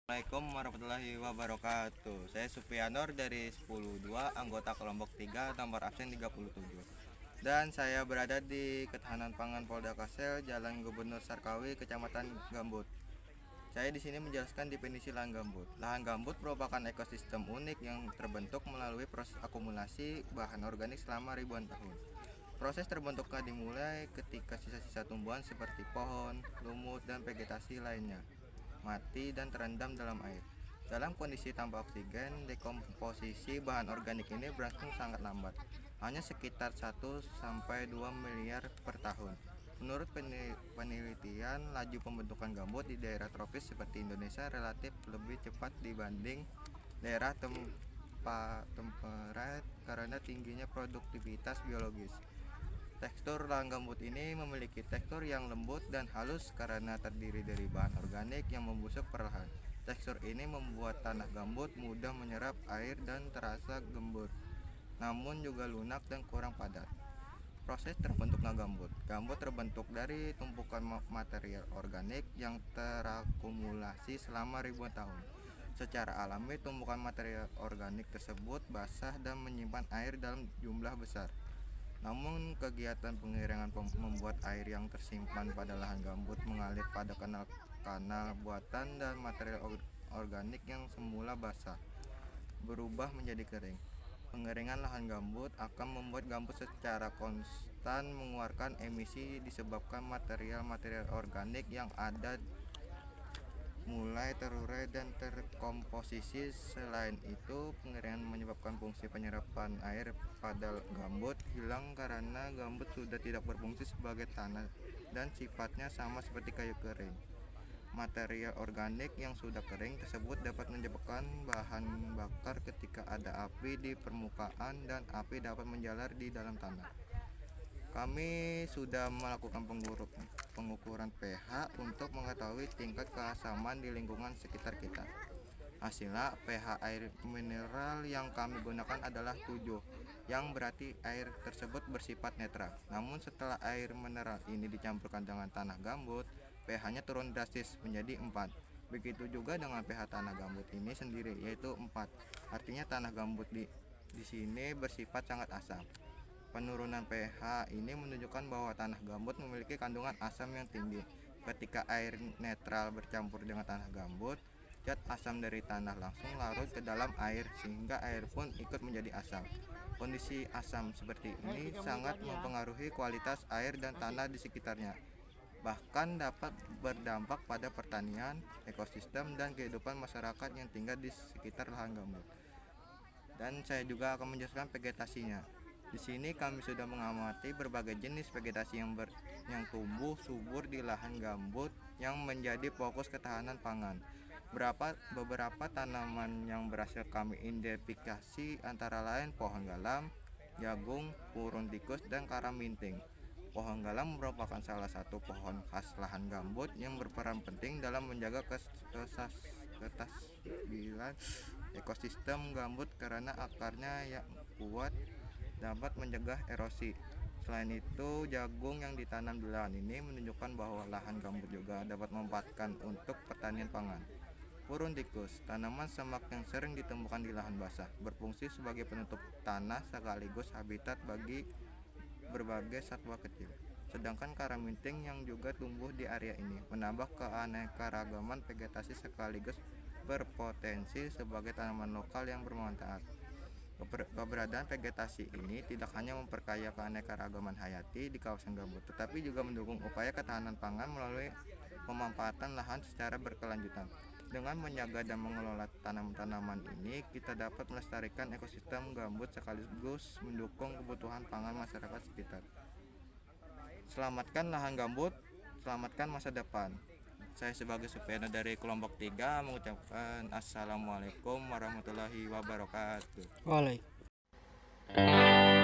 Assalamualaikum warahmatullahi wabarakatuh. Saya Supianor dari 10.2, anggota kelompok 3, nomor absen 37. Dan saya berada di Ketahanan Pangan Polda Kalsel, Jalan Gubernur Sarkawi, Kecamatan Gambut. Saya di sini menjelaskan definisi lahan gambut. Lahan gambut merupakan ekosistem unik yang terbentuk melalui proses akumulasi bahan organik selama ribuan tahun. Proses terbentuknya dimulai ketika sisa-sisa tumbuhan seperti pohon, lumut, dan vegetasi lainnya mati dan terendam dalam air. Dalam kondisi tanpa oksigen, dekomposisi bahan organik ini berlangsung sangat lambat, hanya sekitar 1-2 miliar per tahun. Menurut penelitian, laju pembentukan gambut di daerah tropis seperti Indonesia relatif lebih cepat dibanding daerah temperat karena tingginya produktivitas biologis. Tekstur lahan gambut ini memiliki tekstur yang lembut dan halus karena terdiri dari bahan organik yang membusuk perlahan. Tekstur ini membuat tanah gambut mudah menyerap air dan terasa gembur, namun juga lunak dan kurang padat. Proses terbentuknya gambut. Gambut terbentuk dari tumpukan material organik yang terakumulasi selama ribuan tahun. Secara alami, tumpukan material organik tersebut basah dan menyimpan air dalam jumlah besar. Namun, kegiatan pengeringan membuat air yang tersimpan pada lahan gambut mengalir pada kanal-kanal buatan dan material organik yang semula basah berubah menjadi kering. Pengeringan lahan gambut akan membuat gambut secara konstan mengeluarkan emisi disebabkan material-material organik yang ada mulai terurai dan terkomposisi. Selain itu, pengeringan menyebabkan fungsi penyerapan air pada gambut hilang karena gambut sudah tidak berfungsi sebagai tanah dan sifatnya sama seperti kayu kering. Material organik yang sudah kering tersebut dapat menyebabkan bahan bakar ketika ada api di permukaan dan api dapat menjalar di dalam tanah. Kami sudah melakukan pengukuran pH untuk mengetahui tingkat keasaman di lingkungan sekitar kita. Hasilnya, pH air mineral yang kami gunakan adalah 7, yang berarti air tersebut bersifat netral. Namun setelah air mineral ini dicampurkan dengan tanah gambut, pH-nya turun drastis menjadi 4. Begitu juga dengan pH tanah gambut ini sendiri, yaitu 4. Artinya tanah gambut di sini bersifat sangat asam. Penurunan pH ini menunjukkan bahwa tanah gambut memiliki kandungan asam yang tinggi. Ketika air netral bercampur dengan tanah gambut, zat asam dari tanah langsung larut ke dalam air sehingga air pun ikut menjadi asam. Kondisi asam seperti ini sangat mempengaruhi kualitas air dan tanah di sekitarnya. Bahkan dapat berdampak pada pertanian, ekosistem, dan kehidupan masyarakat yang tinggal di sekitar lahan gambut. Dan saya juga akan menjelaskan vegetasinya. Di sini kami sudah mengamati berbagai jenis vegetasi yang tumbuh subur di lahan gambut yang menjadi fokus ketahanan pangan. Beberapa tanaman yang berhasil kami identifikasi antara lain pohon galam, jagung, purun tikus, dan karaminting. Pohon galam merupakan salah satu pohon khas lahan gambut yang berperan penting dalam menjaga kestabilan ekosistem gambut karena akarnya yang kuat dapat mencegah erosi. Selain itu, jagung yang ditanam di lahan ini menunjukkan bahwa lahan gambut juga dapat memanfaatkan untuk pertanian pangan. Purun tikus, tanaman semak yang sering ditemukan di lahan basah, berfungsi sebagai penutup tanah sekaligus habitat bagi berbagai satwa kecil. Sedangkan karaminting yang juga tumbuh di area ini menambah keanekaragaman vegetasi sekaligus berpotensi sebagai tanaman lokal yang bermanfaat. Keberadaan vegetasi ini tidak hanya memperkaya keanekaragaman hayati di kawasan gambut, tetapi juga mendukung upaya ketahanan pangan melalui pemanfaatan lahan secara berkelanjutan. Dengan menjaga dan mengelola tanaman-tanaman ini, kita dapat melestarikan ekosistem gambut sekaligus mendukung kebutuhan pangan masyarakat sekitar. Selamatkan lahan gambut, selamatkan masa depan. Saya sebagai Supiana dari kelompok 3 mengucapkan Assalamualaikum warahmatullahi wabarakatuh. Waalaikumsalam.